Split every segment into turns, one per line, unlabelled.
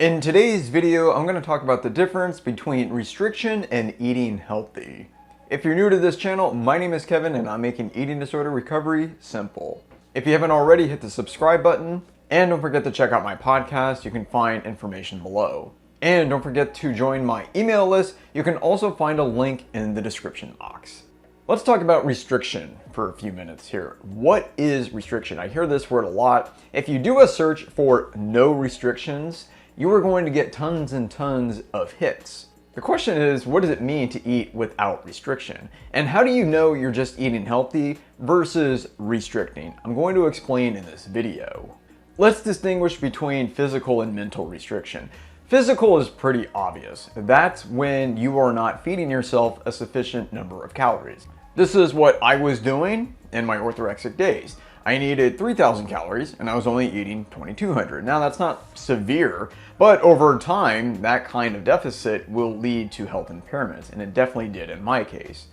In today's video, I'm going to talk about the difference between restriction and eating healthy. If you're new to this channel, my name is Kevin and I'm making eating disorder recovery simple. If you haven't already, hit the subscribe button and don't forget to check out my podcast. You can find information below. And don't forget to join my email list. You can also find a link in the description box. Let's talk about restriction for a few minutes here. What is restriction? I hear this word a lot. If you do a search for no restrictions, you are going to get tons and tons of hits. The question is, what does it mean to eat without restriction? And how do you know you're just eating healthy versus restricting? I'm going to explain in this video. Let's distinguish between physical and mental restriction. Physical is pretty obvious. That's when you are not feeding yourself a sufficient number of calories. This is what I was doing in my orthorexic days. I needed 3,000 calories and I was only eating 2,200. Now that's not severe, but over time, that kind of deficit will lead to health impairments, and it definitely did in my case.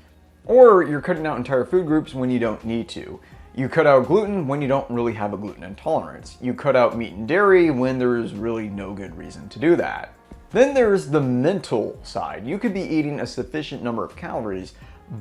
Or you're cutting out entire food groups when you don't need to. You cut out gluten when you don't really have a gluten intolerance. You cut out meat and dairy when there's really no good reason to do that. Then there's the mental side. You could be eating a sufficient number of calories,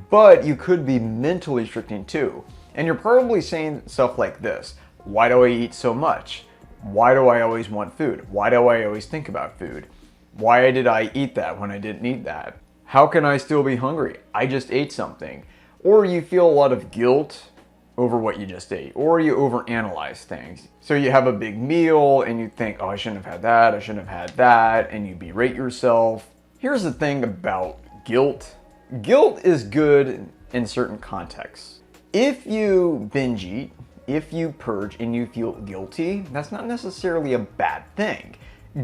but you could be mentally restricting too. And you're probably saying stuff like this: why do I eat so much? Why do I always want food? Why do I always think about food? Why did I eat that when I didn't need that? How can I still be hungry? I just ate something. Or you feel a lot of guilt over what you just ate, or you overanalyze things. So you have a big meal and you think, oh, I shouldn't have had that, I shouldn't have had that, and you berate yourself. Here's the thing about guilt. Guilt is good in certain contexts. If you binge eat, if you purge and you feel guilty, that's not necessarily a bad thing.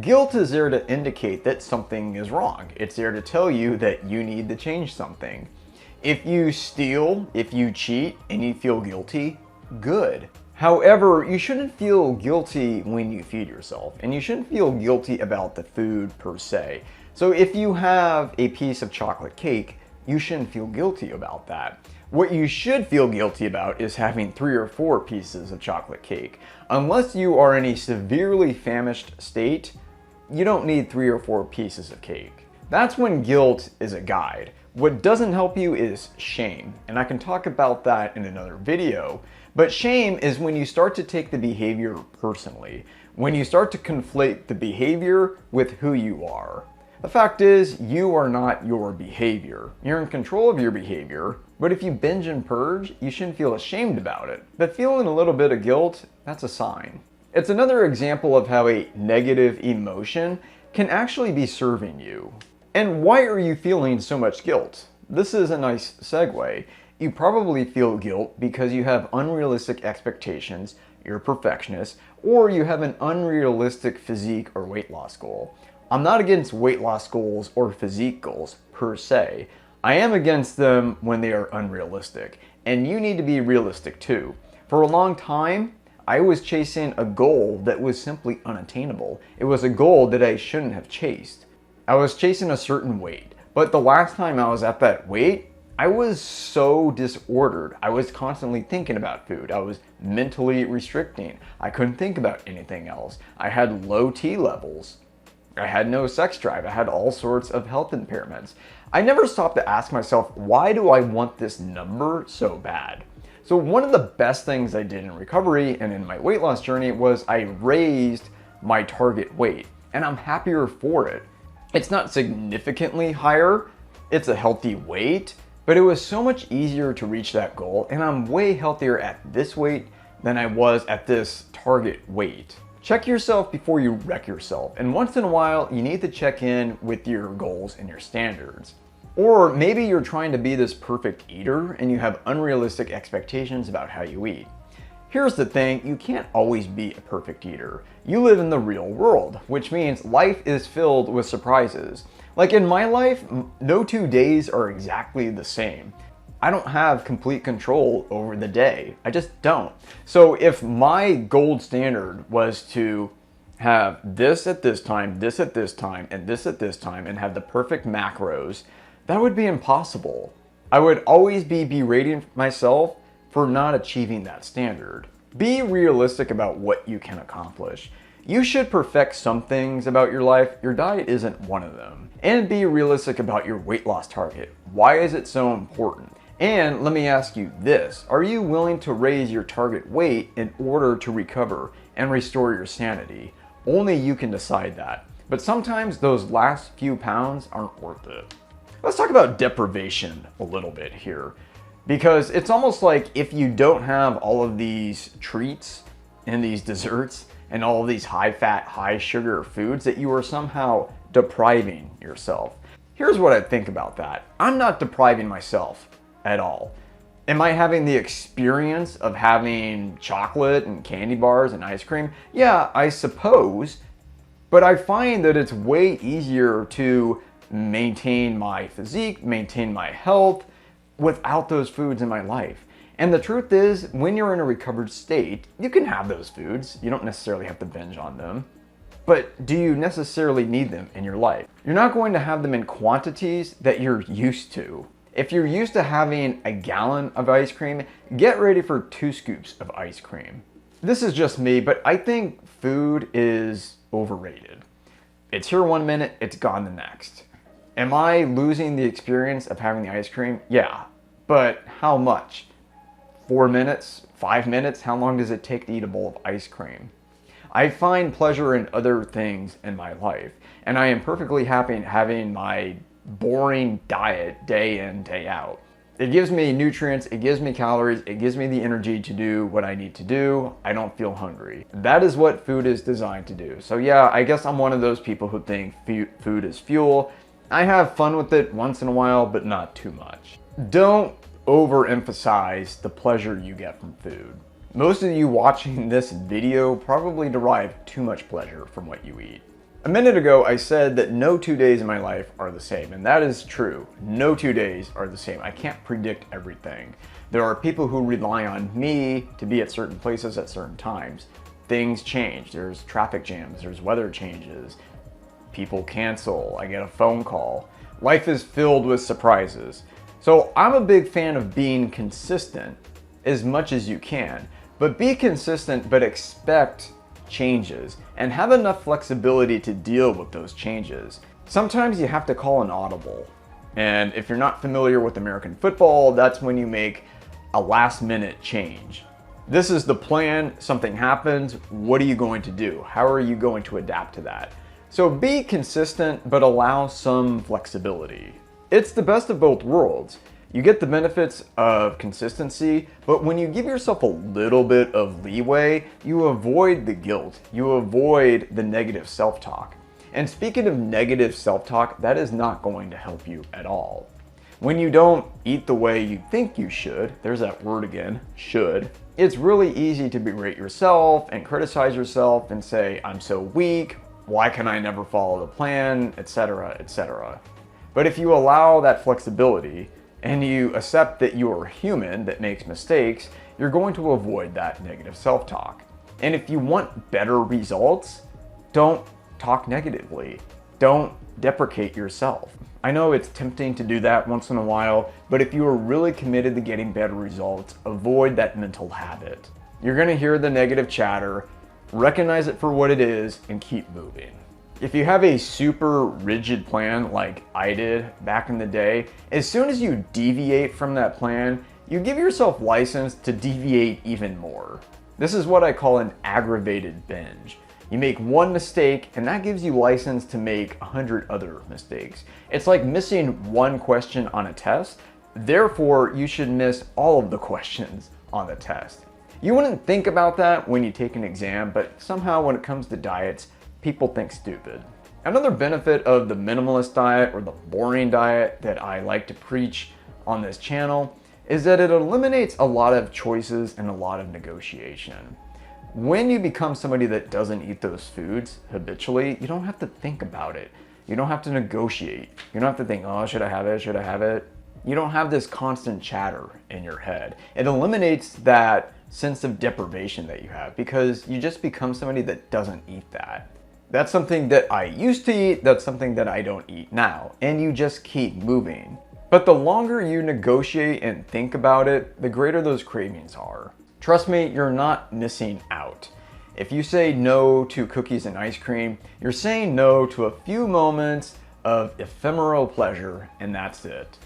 Guilt is there to indicate that something is wrong. It's there to tell you that you need to change something. If you steal, if you cheat, and you feel guilty, good. However, you shouldn't feel guilty when you feed yourself, and you shouldn't feel guilty about the food per se. So if you have a piece of chocolate cake, you shouldn't feel guilty about that. What you should feel guilty about is having 3 or 4 pieces of chocolate cake. Unless you are in a severely famished state, you don't need 3 or 4 pieces of cake. That's when guilt is a guide. What doesn't help you is shame, and I can talk about that in another video. But shame is when you start to take the behavior personally, when you start to conflate the behavior with who you are. The fact is, you are not your behavior. You're in control of your behavior, but if you binge and purge, you shouldn't feel ashamed about it. But feeling a little bit of guilt, that's a sign. It's another example of how a negative emotion can actually be serving you. And why are you feeling so much guilt? This is a nice segue. You probably feel guilt because you have unrealistic expectations, you're a perfectionist, or you have an unrealistic physique or weight loss goal. I'm not against weight loss goals or physique goals per se. I am against them when they are unrealistic, and you need to be realistic too. For a long time, I was chasing a goal that was simply unattainable. It was a goal that I shouldn't have chased. I was chasing a certain weight, but the last time I was at that weight, I was so disordered. I was constantly thinking about food. I was mentally restricting. I couldn't think about anything else. I had low T levels. I had no sex drive. I had all sorts of health impairments. I never stopped to ask myself, why do I want this number so bad? So one of the best things I did in recovery and in my weight loss journey was I raised my target weight, and I'm happier for it. It's not significantly higher, it's a healthy weight, but it was so much easier to reach that goal, and I'm way healthier at this weight than I was at this target weight. Check yourself before you wreck yourself, and once in a while, you need to check in with your goals and your standards. Or maybe you're trying to be this perfect eater and you have unrealistic expectations about how you eat. Here's the thing, you can't always be a perfect eater. You live in the real world, which means life is filled with surprises. Like in my life, no 2 days are exactly the same. I don't have complete control over the day. I just don't. So if my gold standard was to have this at this time, this at this time, and this at this time, and have the perfect macros, that would be impossible. I would always be berating myself for not achieving that standard. Be realistic about what you can accomplish. You should perfect some things about your life. Your diet isn't one of them. And be realistic about your weight loss target. Why is it so important? And let me ask you this, are you willing to raise your target weight in order to recover and restore your sanity? Only you can decide that. But sometimes those last few pounds aren't worth it. Let's talk about deprivation a little bit here, because it's almost like if you don't have all of these treats and these desserts and all of these high fat, high sugar foods, that you are somehow depriving yourself. Here's what I think about that. I'm not depriving myself at all. Am I having the experience of having chocolate and candy bars and ice cream? Yeah, I suppose, but I find that it's way easier to maintain my physique, maintain my health without those foods in my life. And the truth is, when you're in a recovered state, you can have those foods. You don't necessarily have to binge on them. But do you necessarily need them in your life? You're not going to have them in quantities that you're used to. If you're used to having a gallon of ice cream, get ready for 2 scoops of ice cream. This is just me, but I think food is overrated. It's here one minute, it's gone the next. Am I losing the experience of having the ice cream? Yeah, but how much? 4 minutes? 5 minutes? How long does it take to eat a bowl of ice cream? I find pleasure in other things in my life, and I am perfectly happy having my boring diet day in, day out. It gives me nutrients, it gives me calories, it gives me the energy to do what I need to do. I don't feel hungry. That is what food is designed to do. So yeah, I guess I'm one of those people who think food is fuel. I have fun with it once in a while, but not too much. Don't overemphasize the pleasure you get from food. Most of you watching this video probably derive too much pleasure from what you eat. A minute ago, I said that no 2 days in my life are the same, and that is true. No 2 days are the same. I can't predict everything. There are people who rely on me to be at certain places at certain times. Things change. There's traffic jams, there's weather changes, people cancel, I get a phone call. Life is filled with surprises. So I'm a big fan of being consistent as much as you can, but be consistent, but expect changes and have enough flexibility to deal with those changes. Sometimes you have to call an audible. And if you're not familiar with American football, that's when you make a last minute change. This is the plan, something happens, what are you going to do? How are you going to adapt to that? So be consistent, but allow some flexibility. It's the best of both worlds. You get the benefits of consistency, but when you give yourself a little bit of leeway, you avoid the guilt, you avoid the negative self-talk. And speaking of negative self-talk, that is not going to help you at all. When you don't eat the way you think you should, there's that word again, should, it's really easy to berate yourself and criticize yourself and say, I'm so weak, why can I never follow the plan, etc., etc. But if you allow that flexibility, and you accept that you are human that makes mistakes, you're going to avoid that negative self-talk. And if you want better results, don't talk negatively. Don't deprecate yourself. I know it's tempting to do that once in a while, but if you are really committed to getting better results, avoid that mental habit. You're gonna hear the negative chatter, recognize it for what it is, and keep moving. If you have a super rigid plan like I did back in the day, as soon as you deviate from that plan, you give yourself license to deviate even more. This is what I call an aggravated binge. You make one mistake and that gives you license to make 100 other mistakes. It's like missing one question on a test, therefore you should miss all of the questions on the test. You wouldn't think about that when you take an exam, but somehow when it comes to diets, people think stupid. Another benefit of the minimalist diet or the boring diet that I like to preach on this channel is that it eliminates a lot of choices and a lot of negotiation. When you become somebody that doesn't eat those foods habitually, you don't have to think about it. You don't have to negotiate. You don't have to think, oh, should I have it? Should I have it? You don't have this constant chatter in your head. It eliminates that sense of deprivation that you have because you just become somebody that doesn't eat that. That's something that I used to eat, that's something that I don't eat now, and you just keep moving. But the longer you negotiate and think about it, the greater those cravings are. Trust me, you're not missing out. If you say no to cookies and ice cream, you're saying no to a few moments of ephemeral pleasure, and that's it.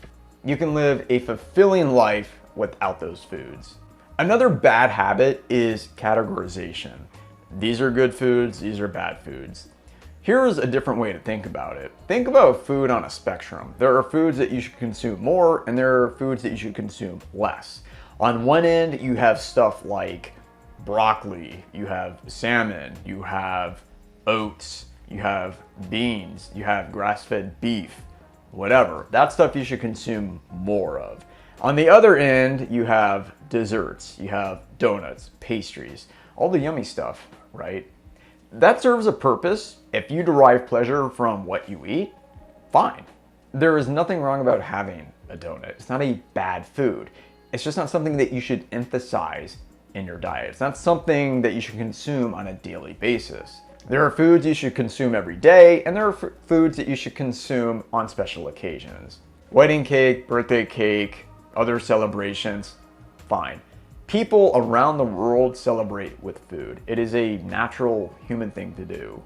You can live a fulfilling life without those foods. Another bad habit is categorization. These are good foods, these are bad foods. Here's a different way to think about it. Think about food on a spectrum. There are foods that you should consume more, and there are foods that you should consume less. On one end, you have stuff like broccoli, you have salmon, you have oats, you have beans, you have grass-fed beef, whatever. That stuff you should consume more of. On the other end, you have desserts, you have donuts, pastries, all the yummy stuff, right? That serves a purpose. If you derive pleasure from what you eat, fine. There is nothing wrong about having a donut. It's not a bad food. It's just not something that you should emphasize in your diet. It's not something that you should consume on a daily basis. There are foods you should consume every day, and there are foods that you should consume on special occasions. Wedding cake, birthday cake, other celebrations, fine. People around the world celebrate with food. It is a natural human thing to do.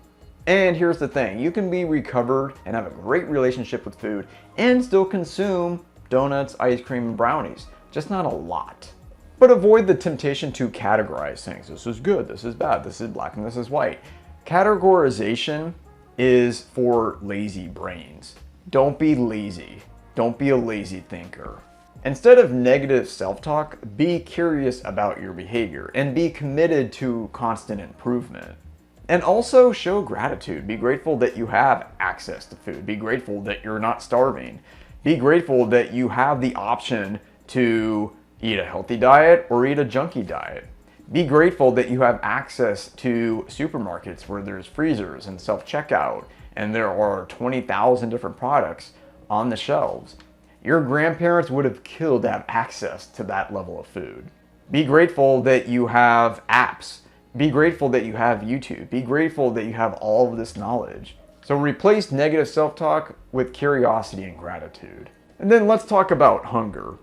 And here's the thing, you can be recovered and have a great relationship with food and still consume donuts, ice cream, and brownies, just not a lot. But avoid the temptation to categorize things. This is good, this is bad, this is black, and this is white. Categorization is for lazy brains. Don't be lazy. Don't be a lazy thinker. Instead of negative self-talk, be curious about your behavior and be committed to constant improvement. And also show gratitude. Be grateful that you have access to food. Be grateful that you're not starving. Be grateful that you have the option to eat a healthy diet or eat a junky diet. Be grateful that you have access to supermarkets where there's freezers and self-checkout and there are 20,000 different products on the shelves. Your grandparents would have killed to have access to that level of food. Be grateful that you have apps. Be grateful that you have YouTube. Be grateful that you have all of this knowledge. So replace negative self-talk with curiosity and gratitude. And then let's talk about hunger.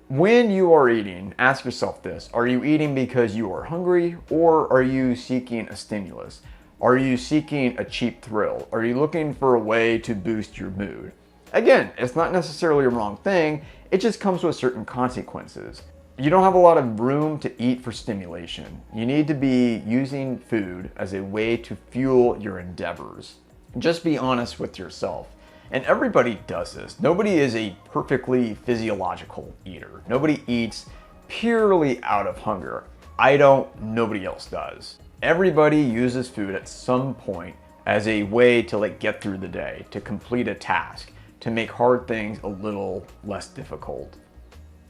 When you are eating, ask yourself this: are you eating because you are hungry, or are you seeking a stimulus? Are you seeking a cheap thrill? Are you looking for a way to boost your mood? Again, it's not necessarily a wrong thing, it just comes with certain consequences. You don't have a lot of room to eat for stimulation. You need to be using food as a way to fuel your endeavors. Just be honest with yourself. And everybody does this. Nobody is a perfectly physiological eater. Nobody eats purely out of hunger. I don't, nobody else does. Everybody uses food at some point as a way to get through the day, to complete a task, to make hard things a little less difficult.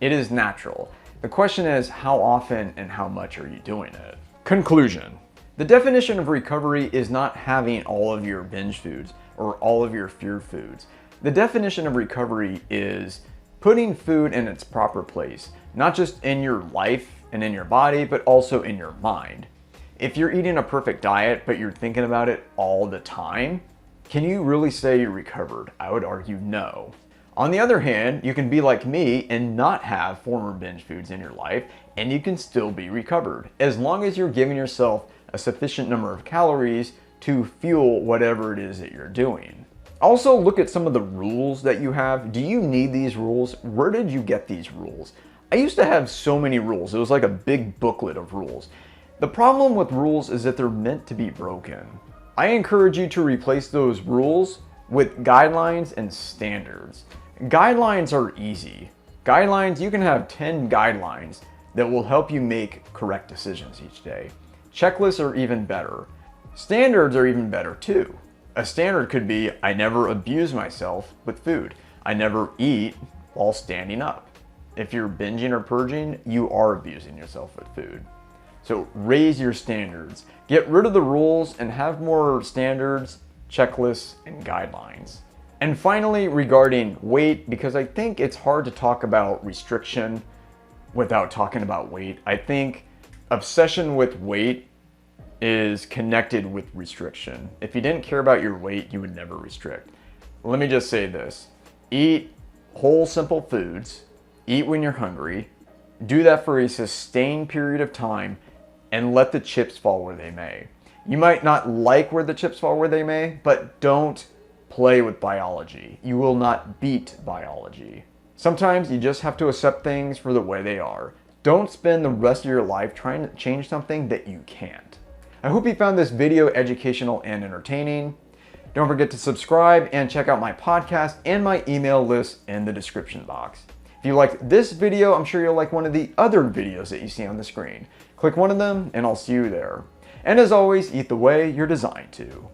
It is natural. The question is, how often and how much are you doing it? Conclusion. The definition of recovery is not having all of your binge foods or all of your fear foods. The definition of recovery is putting food in its proper place, not just in your life and in your body, but also in your mind. If you're eating a perfect diet, but you're thinking about it all the time, can you really say you're recovered? I would argue no. On the other hand, you can be like me and not have former binge foods in your life, and you can still be recovered, as long as you're giving yourself a sufficient number of calories to fuel whatever it is that you're doing. Also, look at some of the rules that you have. Do you need these rules? Where did you get these rules? I used to have so many rules. It was like a big booklet of rules. The problem with rules is that they're meant to be broken. I encourage you to replace those rules with guidelines and standards. Guidelines are easy. Guidelines, you can have 10 guidelines that will help you make correct decisions each day. Checklists are even better. Standards are even better too. A standard could be, I never abuse myself with food. I never eat while standing up. If you're binging or purging, you are abusing yourself with food. So raise your standards. Get rid of the rules and have more standards, checklists, and guidelines. And finally, regarding weight, because I think it's hard to talk about restriction without talking about weight. I think obsession with weight is connected with restriction. If you didn't care about your weight, you would never restrict. Let me just say this. Eat whole, simple foods. Eat when you're hungry. Do that for a sustained period of time, and let the chips fall where they may. You might not like where the chips fall where they may, but don't play with biology. You will not beat biology. Sometimes you just have to accept things for the way they are. Don't spend the rest of your life trying to change something that you can't. I hope you found this video educational and entertaining. Don't forget to subscribe and check out my podcast and my email list in the description box. If you liked this video, I'm sure you'll like one of the other videos that you see on the screen. Click one of them and I'll see you there. And as always, eat the way you're designed to.